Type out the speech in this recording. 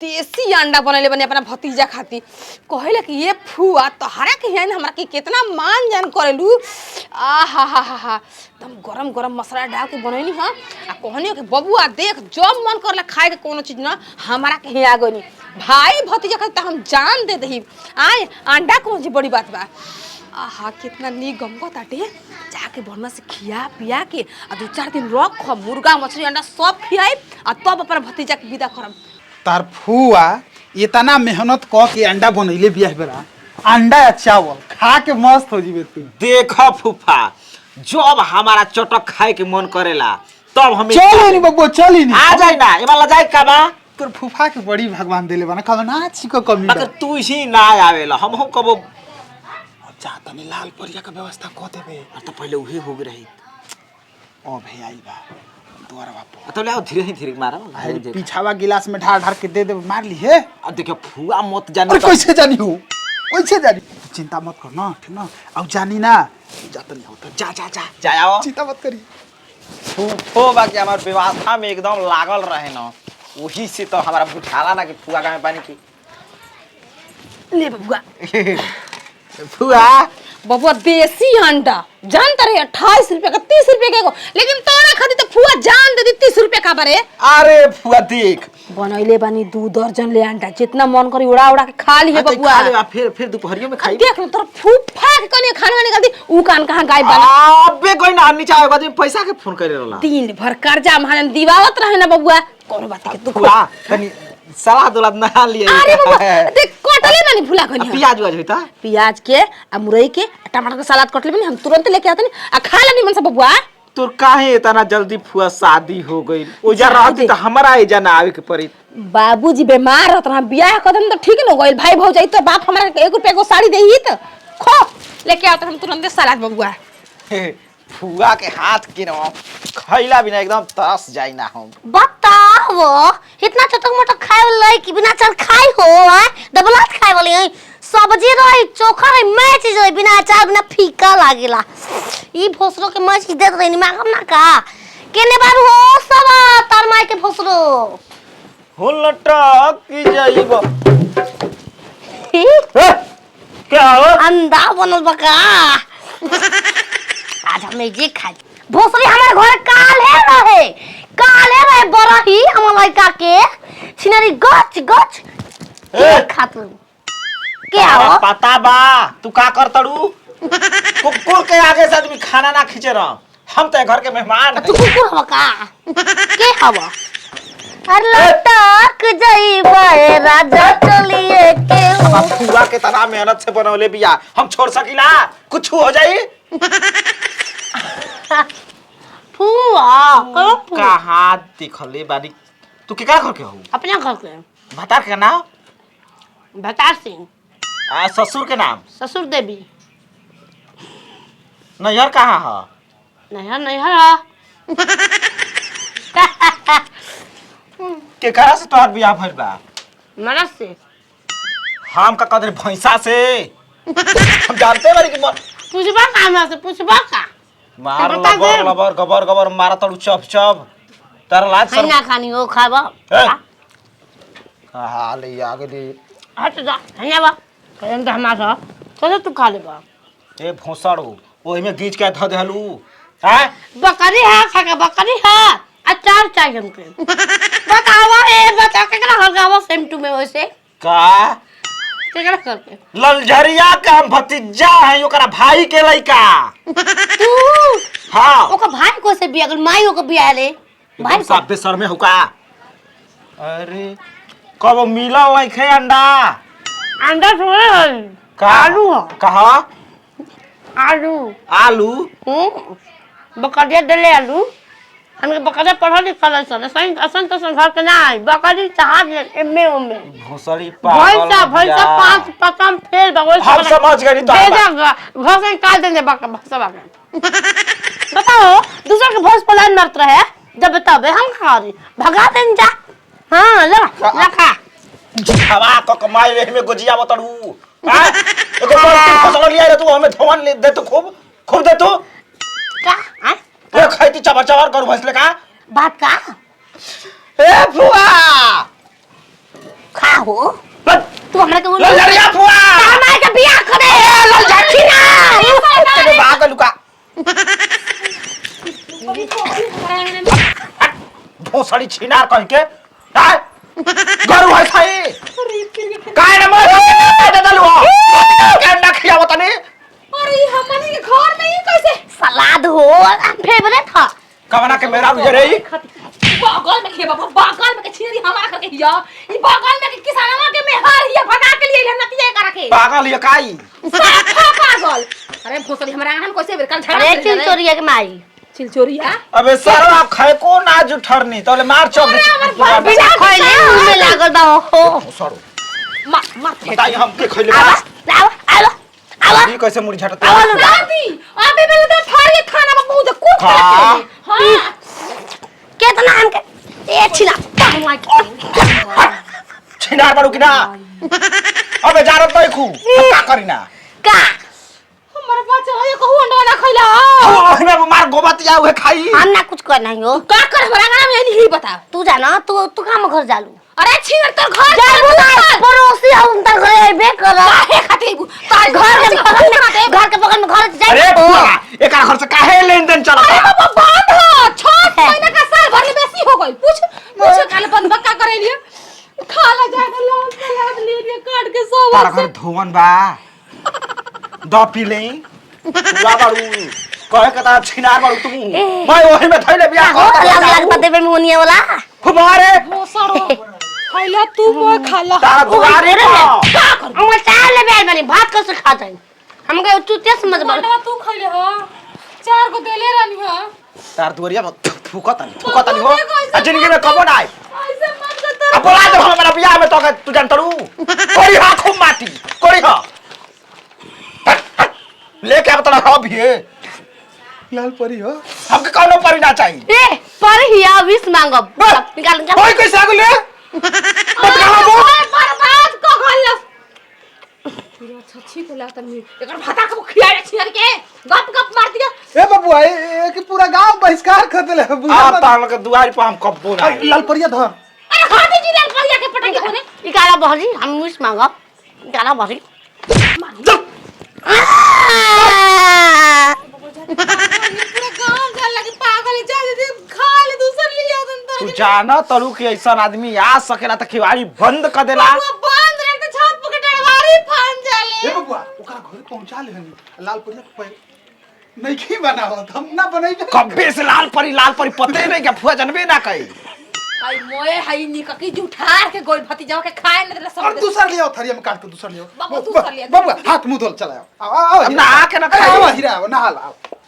देसी अंडा बनैले बने अपना भतीजा खातिर कहले कि ये फुआ तोहरा के है हमरा के कितना मान जान करेलू आ हा हा हा हा एकदम गरम गरम मसाला डाल के बनैली हां आ कहनी कि बबुआ देख जब मन करला खाए के कोनो चीज ना हमरा के हिया गनी भाई भतीजा खातिर हम जान दे दही आय अंडा कौन सी बड़ी बात बा आहा कितना नी गमको ताटे जाके बढ़िया से खिया पिया के आ 2-4 दिन रख मुर्गा मछली अंडा सब खियाई आ तब अपन भतीजा के विदा करम। तार फुआ इतना मेहनत क के अंडा बनैले बियाह बेरा अंडा या चावल खा के मस्त हो जीबे तू। देखो फूफा जब हमारा चटक खाए के मन करेला तब हम चली नी बब्बो चली नी आ जाई ना एमा ल जाई का बा तोर फूफा के बड़ी भगवान देले बना कब ना छी को कमी मगर तू ही ना आवेला हम कबो चाहता नहीं लाल परिया का व्यवस्था क देबे तो पहले उही हो रही ओ भई आई बा द्वारा बापू तो ले धीरे धीरे मारो पीछावा गिलास में ढार ढार के दे दे मार ली है। अब देखो फुआ मत जाने कैसे जानी हो कैसे जानी चिंता मत कर ना ठीक ना अब जानी ना जाता नहीं होता जा जा जा जाओ चिंता मत करी हो बाकी हमार व्यवस्था में एकदम लागल रहे ना वही से तो हमारा बुझाला ना कि फुआ का में पानी की ले बबुआ फुआ बबुआ देसी अंडा जानता रहे 28 रुपए का 30 रुपए का लेकिन तोरा खातिर तो फुआ जान दे दी 30 रुपए का बारे। अरे फुआ देख बनैले बानी 2 दर्जन ले अंडा जितना मन करी उड़ा उड़ा के खा ली है बबुआ फिर दोपहरियों में खाई देख तोरा फूफा के कने खाना निकाल दी ऊ कान कहां गायब बना अबे कोई ना नीचे आवे बाद में पैसा के फोन करे रहला दिन भर कर्जा महाजन दिवावत रहे ना बबुआ कोनो बात के तू फुआ तनी सलाद दुलाद नहा लिए अरे बबुआ देख कटले मानी भुला कनी प्याज वाज होता प्याज के आ मुरई के टमाटर के सलाद कटले बनी हम तुरंत लेके आते आ खा लेनी मन से बबुआ। तोर काहे इतना जल्दी फुआ शादी हो गई ओजा रहती त हमरा एजा ना आवे के पड़ी बाबूजी बीमार रहत हम बियाह कदम तो ठीक न गइल भाई भौजाई तो बाप हमरा 1 रुपया को साड़ी देही त खो लेके आते हम तुरंत सलाद बबुआ। फुआ के हाथ के न खइला बिना एकदम तरस जाई ना हम बताओ इतना चटक मटक खाए वाला कि बिना चल खाई हो दबलात खाए वाली सब्जी रही चोखा रही मैं चीज रही बिना अचार बिना फीका लागेला ई भोसरो के मैं चीज देत रही मांगम ना का केने बार हो सब तार माई के भोसरो हो लटक की जाइबो क्या हो अंडा बनल बका आज हमें जे खाई भोसरी हमारे घर काल है रहे बड़ा ही हम लड़का के सिनरी गच गच खातू क्या हो पता बा तू का कर तड़ू कुकुर के आगे से आदमी खाना ना खींचे रह हम तो घर के मेहमान तू कुकुर हवा का के हवा अरे लटक जाइबे राजा चलिए के फुआ के तना मेहनत से बनौले बिया हम छोड़ सकीला कुछ हो जाई फुआ कहाँ दिखले बानी तू के घर के हो अपने घर के भतार के नाम भतार सिंह ससुर के नाम ससुर देवी नैहर कहाँ है नैहर के करा से तोहर बियाह भइल बा मनस से हम का कदर भैंसा से हम जानते बारी कि पूछबा का से पूछबा का मार लबर लबर गबर गबर मारा तड़ू चप चप तार लाज सर ना खानी हो खाबा हां ले आगे दे हट जा हया बा कहन त हमारा चलो तू खा ले बा ए भोसड़ो ओइ में गीच के ध देलू हैं बकरी है खाका बकरी है अचार चाहिए हमके बतावा ए बता के करा हलगावा सेम टू में वैसे का केकरा करके ललझरिया का हम भतीजा है ओकरा भाई के लइका तू हां ओका भाई को से बिया गल माई ओका बिया ले भाई सब बेसर में हुका अरे कब मिला लइखे अंडा अंडा थोड़े है का आलू है कहा आलू आलू बकरिया दले आलू हमके बकरिया पढ़ा लिखा सन सही असन तो घर के ना बकरी चाहा एमे ओमे भोसड़ी पागल भैंसा 5 पकम फेल बगल हम समझ गई तो भेजा भोसड़ी काट देने भैंसा बताओ दूसरा के भोस पलान मरत रहे जब बताबे हम खा रही भगा देन जा हां ला खा हवा को कमाई रे में गुजिया बतड़ू हां एगो बड़ फसल लिया रे तू हमें धवन ले दे तो खूब दे तू का हां वो खाईती चबर चबर करू भसले का बात का ए फुआ हो लल तू हमरा के लल जरिया फुआ हमारे के बियाह करे लल जाती ना तेरे भाग लुका भोसड़ी छिनार कह के हाय गरु है सही काहे न मर दे दलवा के अंडा खियावो तनी अरे हमनी के घर में ही कैसे सलाद हो फेवरेट था कवना के मेरा उजे रही बगल में खेबा बगल में के छिरी हमारा करके हिया ई बगल में के किसानवा के मेहर हिया भगा के लिए नतिया करा के पागल ये काई पागल अरे भोसड़ी हमरा आंगन कैसे बेर कल झगड़ा अरे चिलचोरिया के माई चिलचोरिया अबे सरवा खाए को ना जुठरनी तले मार चौक बिना खइले मुंह में लागल बा हो सरो मार बताई हम के खइले आवा बा आवा आवा ये कैसे मुड़ी झटते आवा दादी अबे बेले तो थारी खाना में मुंह दे कुछ हाँ। हां केतना हमके ए छिना छिनार बारू कि ना अबे जारत नहीं खू का करी ना का हमारा बच्चा ये कहू अंडा ना खइला ओहिमे मार गोबतिया उहे खाई हम ना कुछ कर नहीं हो का कर हमरा आंगन में नहीं बता तू जाना तू काम घर जालू अरे छीर तोर घर जाबू ना पड़ोसी हम त घर आइबे कर काहे खातिर तार घर के बगल में घर जाई अरे फुआ एका घर से काहे लेन देन अरे चलता बाबा बंद हो 6 महीना का साल भर में बेसी हो गई पूछ काल बंद बक्का करे लिए खाला जाके लाल सलाद ले लिए काट के सो तारा घर धोवन बा द पीले पूरा बारू कहे के ता छिनार बारू तू मैं ओही में थैले बिया लग देबे मुनिया वाला फुमारे हो सरो खइला तू मोय खाला तारा दुआरे का कर हम चाय ले आइल बानी भात कैसे खाता है हमके तू ते समझ बा बंडवा तू खइले हो 4 को देले रानी हो तार दुआरिया में थुकतानी हो आ जिंदगी में कबो ना आए ऐसे मत कर अब बोला दे हमारा बियाह में तो तू जान तड़ू कोरी हा खूब माटी कोरी हा लेके अब तोरा हो भी लाल परी हो हमके कौनो परी ना चाहिए ए पर हिया विष मांगब निकाल निकाल कोई कैसे आगु ले बतगावा बो बर्बाद को गल पूरा छछी को लागत में एकर भाता को खिया छियर के गप गप मार दिया ए बबुआ ए कि पूरा गांव बहिष्कार कर देले आ तार के दुआरी पर हम कब्बो ना लाल परिया धर अरे हाथी जी लाल परिया के पटक होने निकाला बहरी हम विष मांगब निकाला बहरी पूरा गांव जान लगे पागल जा दे खा ले दूसर ले जाओ तन तू जाना तड़ू कि ऐसा आदमी आ सकेला त खिवाड़ी बंद कर देला वो बंद रहे तो छाप के डरवारी फान जाले ए बबुआ ओकरा घर पहुंचा ले हनी लाल परिया पे नहीं की बनावत हम ना बनैबे कब्बे से लाल परी पते नहीं क्या फुआ जनबे ना कई हाय मोए हाय निककी जुठार के गोल भतीजा के खाए न देला और सब दूसर ले आओ थरिया में काट के दूसर ले आओ बाबा, दूसर ले आओ। बबुआ हाथ मुंह धोल चला आओ आओ अब ना आके ना खाओ खाई हीरा आओ नहा ला आओ